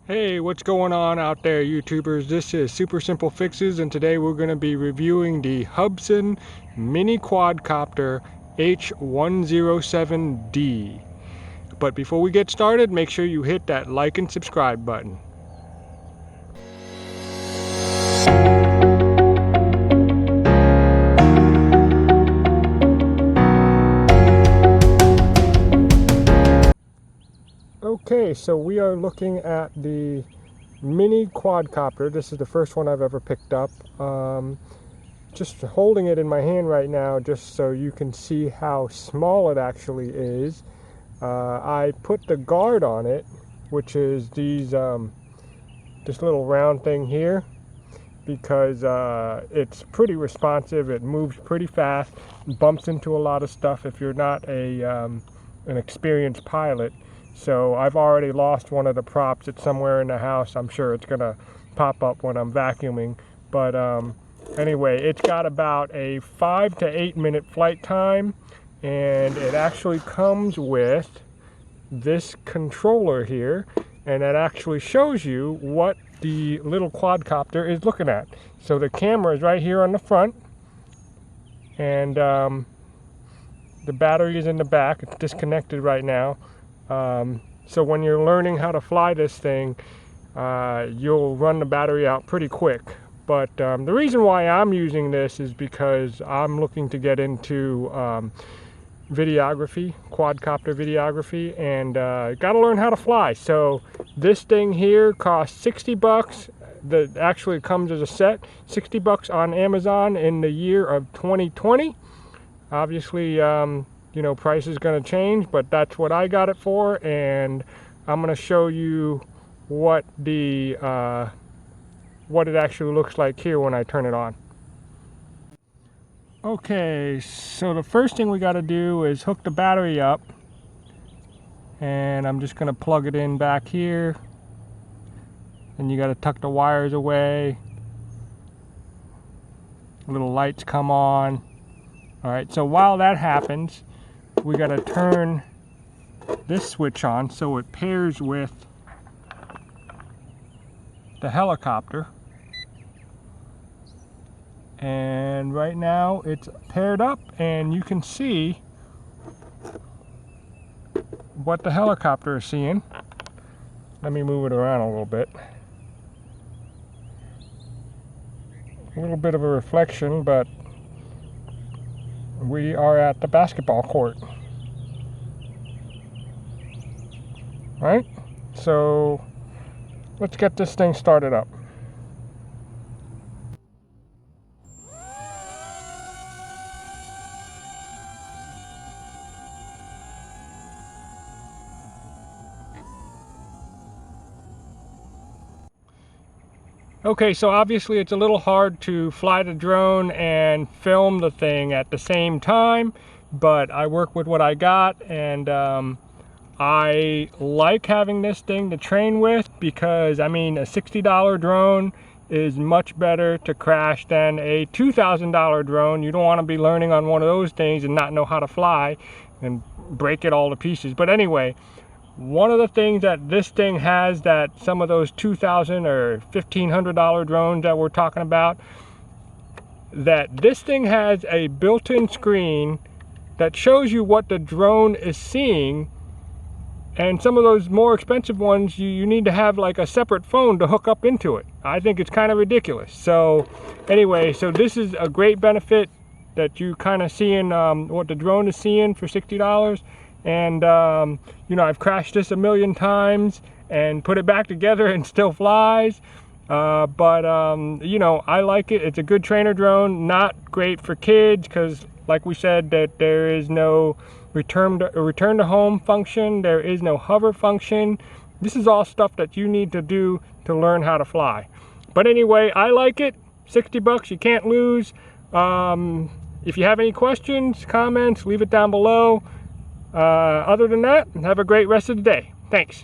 Hey, what's going on out there, YouTubers? This is Super Simple Fixes, and today we're going to be reviewing the Hubsan Mini Quadcopter H107D. But before we get started, make sure you hit that like and subscribe button. Okay, so we are looking at the mini quadcopter. This is the first one I've ever picked up. Just holding it in my hand right now just so you can see how small it actually is. I put the guard on it, which is this little round thing here, because it's pretty responsive. It moves pretty fast, bumps into a lot of stuff if you're not an experienced pilot. So I've already lost one of the props. It's somewhere in the house. I'm sure it's gonna pop up when I'm vacuuming. But anyway, it's got about a 5 to 8 minute flight time, and it actually comes with this controller here, and it actually shows you what the little quadcopter is looking at. So the camera is right here on the front, and the battery is in the back. It's disconnected right now. So when you're learning how to fly this thing, you'll run the battery out pretty quick. But the reason why I'm using this is because I'm looking to get into videography, quadcopter videography, and got to learn how to fly. So this thing here costs 60 bucks. That actually comes as a set, 60 bucks on Amazon in the year of 2020. Obviously, you know, price is going to change, but that's what I got it for, and I'm going to show you what it actually looks like here when I turn it on. Okay, so the first thing we got to do is hook the battery up, and I'm just going to plug it in back here, and you got to tuck the wires away. Little lights come on. All right, so while that happens, we got to turn this switch on so it pairs with the helicopter. And right now it's paired up, and you can see what the helicopter is seeing. Let me move it around a little bit. A little bit of a reflection, but we are at the basketball court. Right? So let's get this thing started up. Okay, so obviously it's a little hard to fly the drone and film the thing at the same time, but I work with what I got, and I like having this thing to train with, because I mean, a $60 drone is much better to crash than a $2,000 drone. You don't want to be learning on one of those things and not know how to fly and break it all to pieces. But anyway, one of the things that this thing has that some of those $2,000 or $1,500 drones that we're talking about, that this thing has a built-in screen that shows you what the drone is seeing. And some of those more expensive ones, you need to have like a separate phone to hook up into it. I think it's kind of ridiculous. So anyway, so this is a great benefit that you kind of seeing what the drone is seeing for $60. And you know, I've crashed this a million times and put it back together and still flies. But you know, I like it. It's a good trainer drone. Not great for kids, because like we said, that there is no return to home function. There is no hover function. This is all stuff that you need to do to learn how to fly. But anyway, I like it. 60 bucks, you can't lose. If you have any questions, comments, leave it down below. Other than that, have a great rest of the day. Thanks.